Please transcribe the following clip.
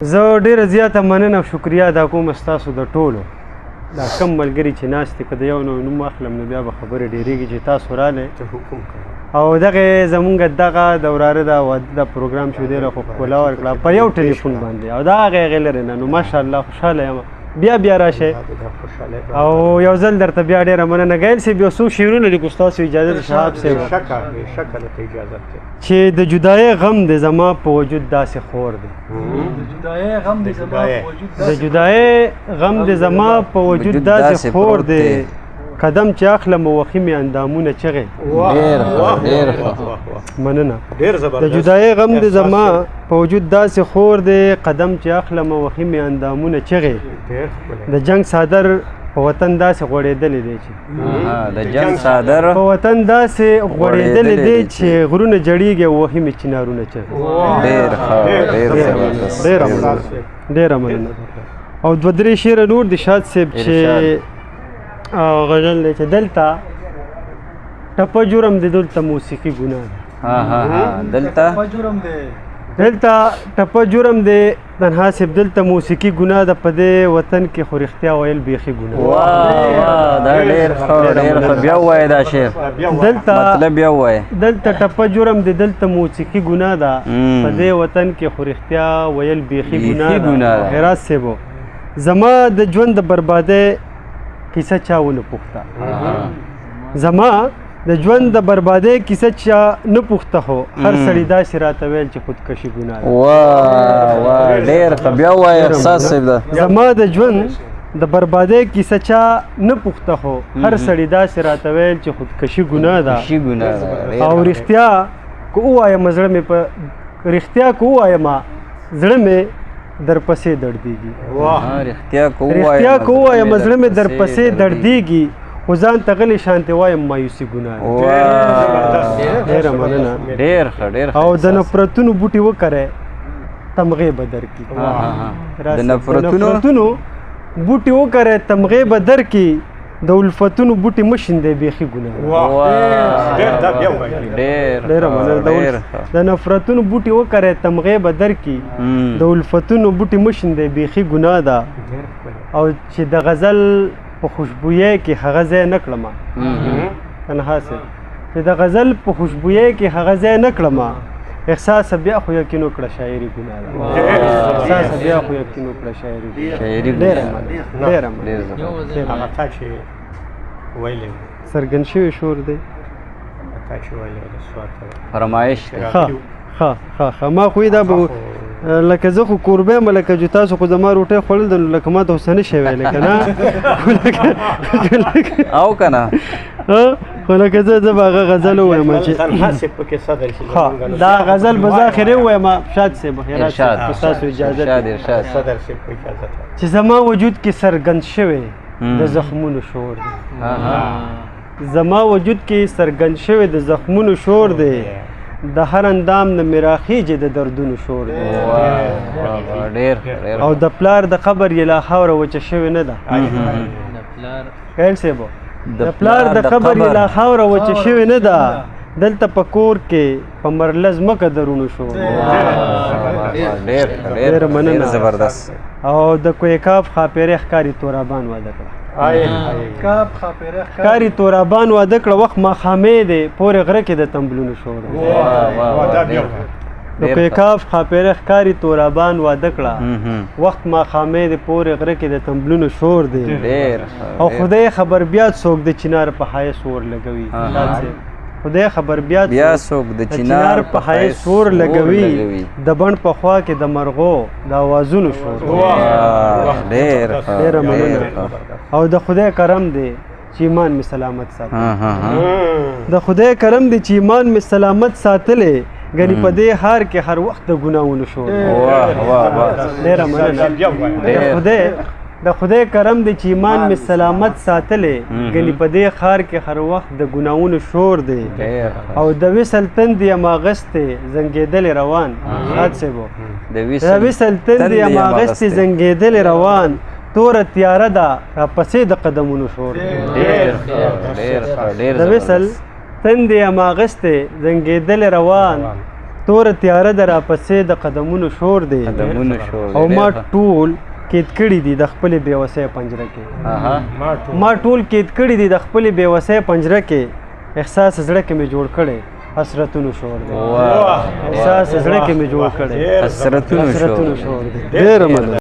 زه ډیره زیاته مننه او شکریه ادا کوم ستاسو د ټولو دا کم ملګري چې ناست دي که د یو نوم اخلم نو بیا به خبرې ډېرېږي چې تاسو رالی او دغه زمونږ دغه د وراره د واده د پروګرام چې ډېره خو ښکلا ورکړه په یو ټلیفون باندې او دا هغه هغې لرې نه نو ماشاءالله خوشحاله یم بیا راشئ او یو ځل درته بیا ډېره مننه ګیل صاحب یو څو شعرونه لیکو ستاسو اجازه ده شهاب صاحب چې د جدایۍ غم د زما په وجود داسې خور دی د جدایۍ غم د زما په وجود داسې خور دی قدم چې اخلم وخی مې اندامونه چغې مننه د جدایۍ غم د زما په وجود داسې خور دی قدم چې اخلم وخی مې اندامونه چغې د جنگ صادر په وطن داسې غوړېدلی دی چې د جنگ صادر په وطن داسې غوړېدلی دی چې غرونه جړېږي او وخی مې چنارونه چغې ډېره مننه او دوه درې شعره نور د شاد صاحب چې غزل دی چې دلته ټپه جرم دی دلته موسیقي ګناه ده دلته ټپه جرم دی تنها صاحب دلته موسیقي ګناه ده په دې وطن کې خو رښتیا ویل بیخي ګناه دا ډېر ښه بیا ووایه دا شعر مطلب بیا ووایه دلته ټپه جرم دی دلته موسیقي ګناه ده په دې وطن کې خو رښتیا ویل بیخي ګناه ده هرات صاحبو زما د ژوند د بربادۍ کیسه چا ونه پوښته زما د ژوند د بربادۍ کیسه چا نه پوښته خو هر سړي داسې راته ویل چې خودکشي ګناه ده ډېر ښه بیا ووایه احساس صاحب ده زما د ژوند د بربادۍ کیسه چا نه پوښته خو هر سړي داسې راته ویل چې خودکشي ګناه ده او رښتیا که ووایم زړه مې په رښتیا که ووایم زړه مې درپسې دردېږي رښتیا که ووایم زړه مې درپسې دردېږي خو ځان ته غلی شانتې وایم مایوسي ګناه ده ډېره مننه او د نفرتونو بوټي وکری تمغې به درکړي د نفرتونو بوټي وکری تمغې به درکړي د الفتونو بوټي مه شیندئ بیخي ګناه د نفرتونو بوټي وکری تمغې به درکړي د الفتونو بوټي مه شیندئ بیخي ګناه ده او چې د غزل په خوشبویۍ کې هغه ځای نه کړمه تنها صاحب چې د غزل په خوشبویۍ کې هغه ځای نه کړمه احساس بیا خو یقین وکړه شاعري ګناه ده احساس بیا خو یقین وکړه شاعري ډېره څرګند شوی شور دی فرمایش ښه ما خو دا به لکه زه خو کوربه یم لکه چې تاسو خو زما روټۍ خوړل د لکه ما ته اوس نه شی ویلی که نه او که نه خو لکه زه به هغه غزل ووایم چې دا غزل به زه اخرې ووایم شاد صاحب په ستاسو اجازه چې زما وجود کې څرګند شوی د زخمونو شور دی زما وجود کې څرګند شوی د زخمونو شور دی د هر اندام نه مې راخیږي د دردونو شور دی او د پلار د قبر یې لا خاوره وچه شوې نه ده خیل صاحبو د پلار د قبر یې لا خاوره وچه شوې نه ده دلته په کور کې په مرله ځمکه درونو شور ډېره مننه زبردست او د کویکاف خاپیرې ښکاري تورابان واده کړه ښکاري تورابان واده کړه وخت ماښامې دی پورې غره کې د تمبلونو شور د کویکاف خاپیرې ښکاري تورابان واده کړه وخت ماښامې دی پورې غره کې د تمبلونو شور دی او خدای خبر بیا څوک د چنار په حایس اور لګوي خدای خبر بیا څوک د چنار په حایس اور لګوي د بڼ په خوا کې د مرغو د اوازونو شور ډېره مننه او د خدای کرم دی چې ایمان مې سلامت ساتلی د خدای کرم دی چې ایمان مې سلامت ساتلی ګنې په دې ښار کې هر وخت د ګناهونو شور ډېره مننه د خدای کرم دی چې ایمان مې سلامت ساتلی ګنې په دې ښار کې هر وخت د ګناهونو شور دی او د وصل تندې یم اغستې زنګېدلې روان شاد صاحبو د وصل تندې یم اغستې زنګېدلې روان توره تیاره ده راپسې د قدمونو شور د وصل تندې یم اغستې زنګېدلې روان تور تیاره ده راپسې د قدمونو شور دی قدمونو شور او ما ټول قید کړي دي د خپلې بېوسۍ پنجره کې ما ټول قید کړي دي د خپلې بېوسۍ پنجره کې احساس زړه کې مې جوړ کړی حسرتونو شور دی احساس زړه کې مې جوړ کړی حسرتونو شور دی ډېره مننه